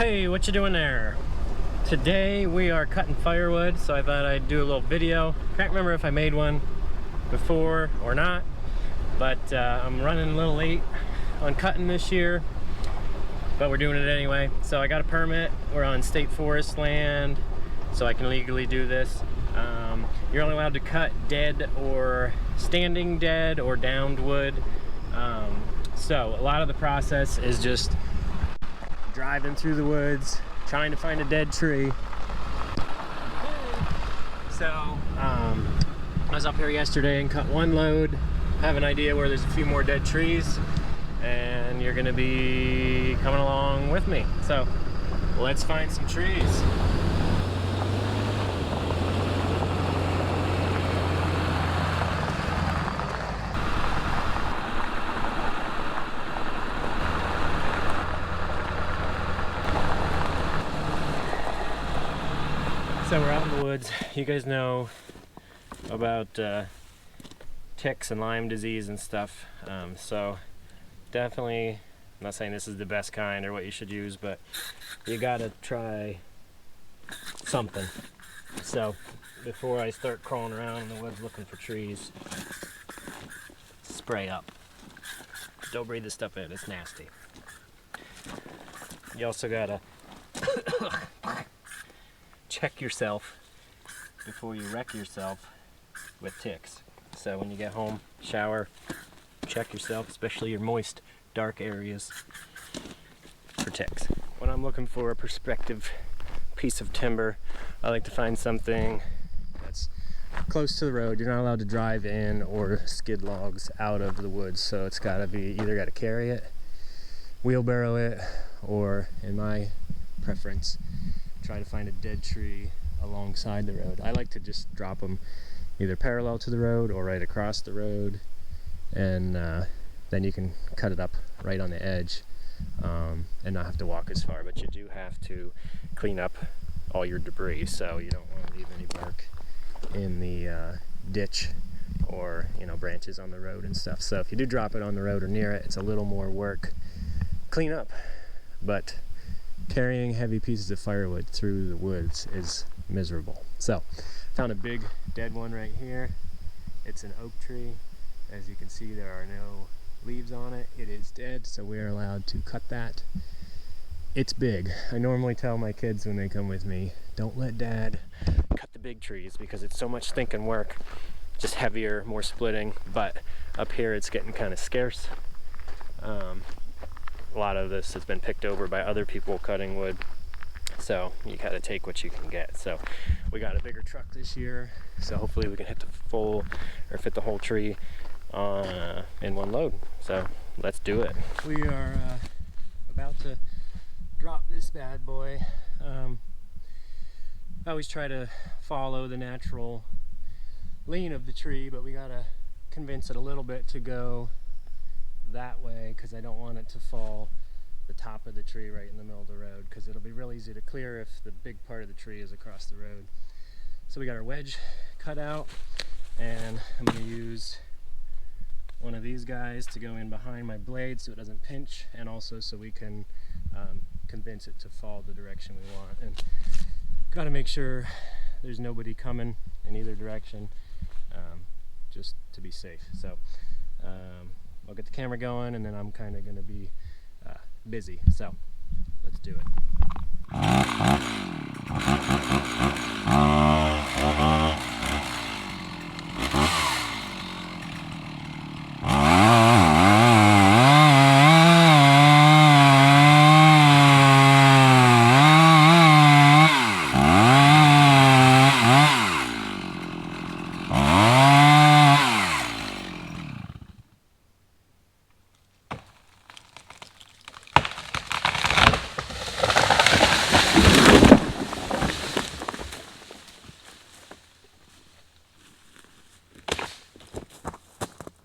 Hey, what you doing there? Today we are cutting firewood, so I thought I'd do a little video. Can't remember if I made one before or not, but I'm running a little late on cutting this year, but we're doing it anyway. So I got a permit. We're on state forest land, so I can legally do this. You're only allowed to cut dead or standing dead or downed wood. So a lot of the process is just driving through the woods, trying to find a dead tree. So I was up here yesterday and cut one load. Have an idea where there's a few more dead trees, and you're gonna be coming along with me. So let's find some trees. So we're out in the woods. You guys know about ticks and Lyme disease and stuff. So definitely, I'm not saying this is the best kind or what you should use, but you gotta try something. So before I start crawling around in the woods looking for trees, spray up. Don't breathe this stuff in, it's nasty. You also gotta check yourself before you wreck yourself with ticks. So when you get home, shower, check yourself, especially your moist, dark areas, for ticks. When I'm looking for a prospective piece of timber, I like to find something that's close to the road. You're not allowed to drive in or skid logs out of the woods, so it's gotta be, either gotta carry it, wheelbarrow it, or in my preference, try to find a dead tree alongside the road. I like to just drop them either parallel to the road or right across the road, and then you can cut it up right on the edge and not have to walk as far. But you do have to clean up all your debris, so you don't want to leave any bark in the ditch or branches on the road and stuff. So if you do drop it on the road or near it, it's a little more work clean up, but carrying heavy pieces of firewood through the woods is miserable. So found a big dead one right here. It's an oak tree. As you can see, there are no leaves on it. It is dead, so we are allowed to cut that. It's big. I normally tell my kids when they come with me, don't let Dad cut the big trees because it's so much stinking work, just heavier, more splitting. But up here it's getting kind of scarce. A lot of this has been picked over by other people cutting wood, so you gotta take what you can get. So we got a bigger truck this year, so hopefully we can hit the full or fit the whole tree in one load. So let's do it. We are about to drop this bad boy. I always try to follow the natural lean of the tree, but we gotta convince it a little bit to go that way because I don't want it to fall the top of the tree right in the middle of the road, because it'll be real easy to clear if the big part of the tree is across the road. So we got our wedge cut out, and I'm going to use one of these guys to go in behind my blade so it doesn't pinch, and also so we can convince it to fall the direction we want. And got to make sure there's nobody coming in either direction, just to be safe. So I'll get the camera going, and then I'm kind of going to be busy. So let's do it.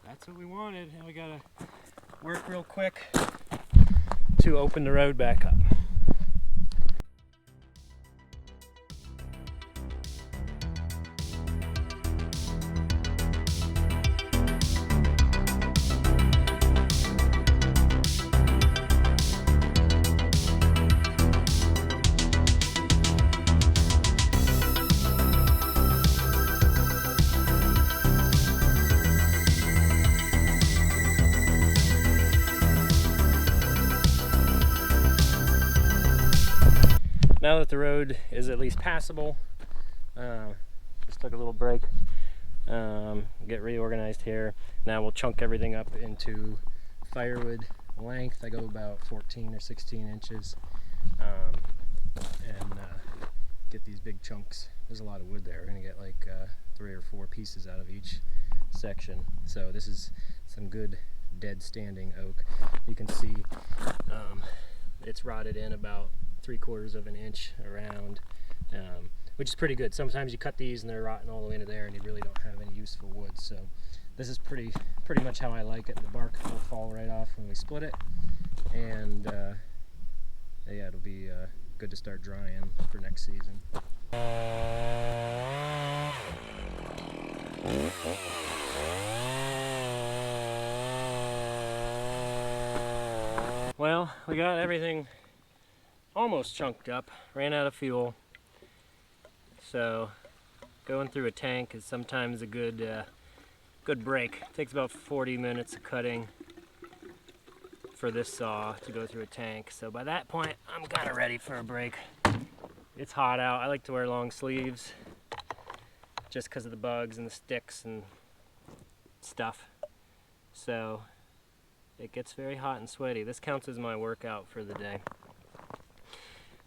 That's what we wanted, and we gotta work real quick to open the road back up. now that the road is at least passable, just took a little break, get reorganized here. Now we'll chunk everything up into firewood length. I go about 14 or 16 inches, and get these big chunks. There's a lot of wood there. We're gonna get like 3 or 4 pieces out of each section. So this is some good dead standing oak. You can see it's rotted in about 3/4 of an inch around, which is pretty good. Sometimes you cut these and they're rotting all the way into there and you really don't have any useful wood. So this is pretty much how I like it. The bark will fall right off when we split it, and yeah, it'll be good to start drying for next season. Well, we got everything almost chunked up, ran out of fuel, so going through a tank is sometimes a good break. It takes about 40 minutes of cutting for this saw to go through a tank, so by that point I'm kind of ready for a break. It's hot out. I like to wear long sleeves just because of the bugs and the sticks and stuff, so it gets very hot and sweaty. This counts as my workout for the day.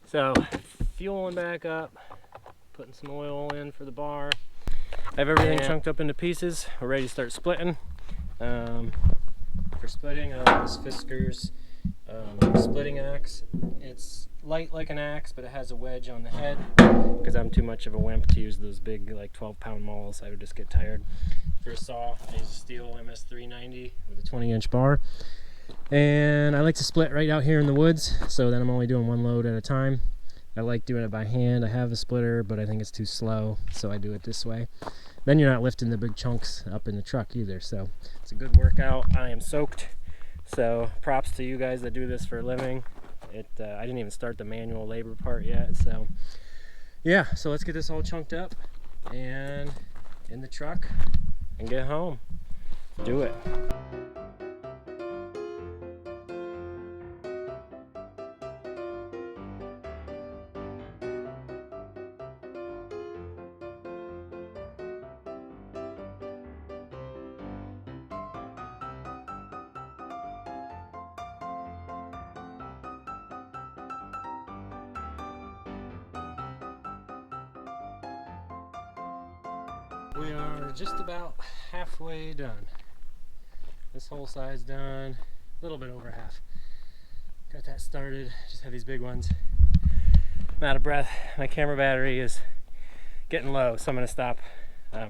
So fueling back up, putting some oil in for the bar. I have everything chunked up into pieces. We're ready to start splitting. For splitting, I like this Fisker's splitting axe. It's light like an axe, but it has a wedge on the head because I'm too much of a wimp to use those big, like 12-pound mauls. I would just get tired. For a saw, I use a stihl ms390 with a 20-inch bar. And I like to split right out here in the woods, so then I'm only doing one load at a time. I like doing it by hand. I have a splitter, but I think it's too slow, so I do it this way. Then you're not lifting the big chunks up in the truck either, so it's a good workout. I am soaked, so props to you guys that do this for a living. I didn't even start the manual labor part yet, so yeah, so let's get this all chunked up and in the truck and get home. Do it. We are just about halfway done. This whole side's done, a little bit over half. Got that started, just have these big ones. I'm out of breath. My camera battery is getting low, so I'm gonna stop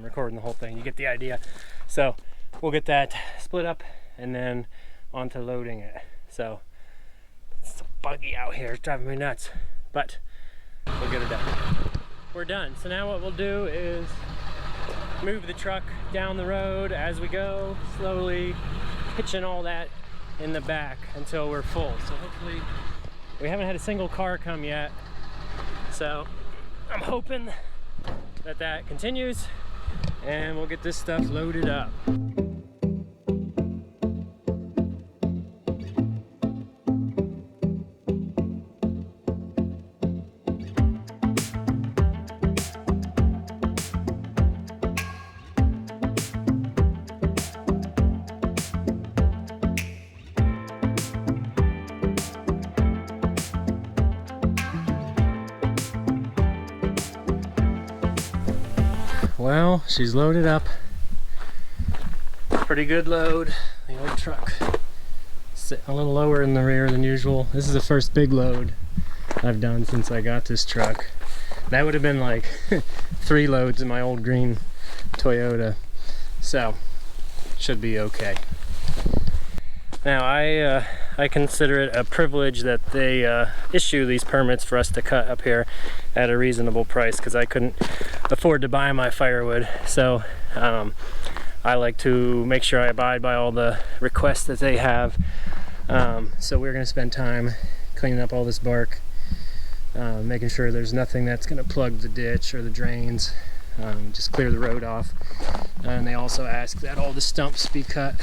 recording the whole thing. You get the idea. So we'll get that split up and then on to loading it. So it's buggy out here, it's driving me nuts, but we'll get it done. We're done. So now what we'll do is move the truck down the road as we go, slowly pitching all that in the back until we're full. So hopefully, we haven't had a single car come yet, so I'm hoping that that continues and we'll get this stuff loaded up. Well, she's loaded up. Pretty good load. The old truck sitting a little lower in the rear than usual. This is the first big load I've done since I got this truck. That would have been like 3 loads in my old green Toyota. So, should be okay. Now I consider it a privilege that they issue these permits for us to cut up here at a reasonable price, because I couldn't afford to buy my firewood. So I like to make sure I abide by all the requests that they have. So we're going to spend time cleaning up all this bark, making sure there's nothing that's going to plug the ditch or the drains, just clear the road off. And they also ask that all the stumps be cut.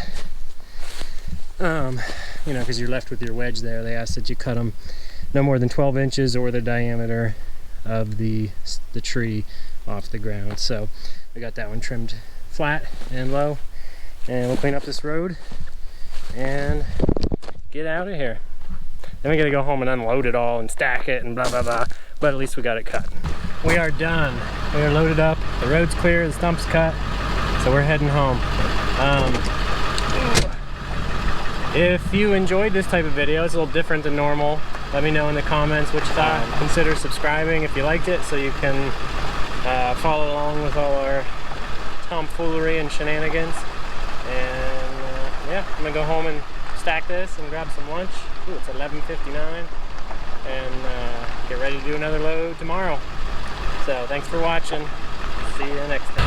You know, because you're left with your wedge there. They ask that you cut them no more than 12 inches or the diameter of the tree off the ground. So we got that one trimmed flat and low, and we'll clean up this road and get out of here. Then we gotta go home and unload it all and stack it and blah blah blah, but at least we got it cut. We are done. We are loaded up, the road's clear, the stump's cut, so we're heading home. If you enjoyed this type of video, it's a little different than normal. Let me know in the comments what you thought. Consider subscribing if you liked it, so you can follow along with all our tomfoolery and shenanigans. And yeah, I'm gonna go home and stack this and grab some lunch. Ooh, it's 11:59, and get ready to do another load tomorrow. So thanks for watching. See you next time.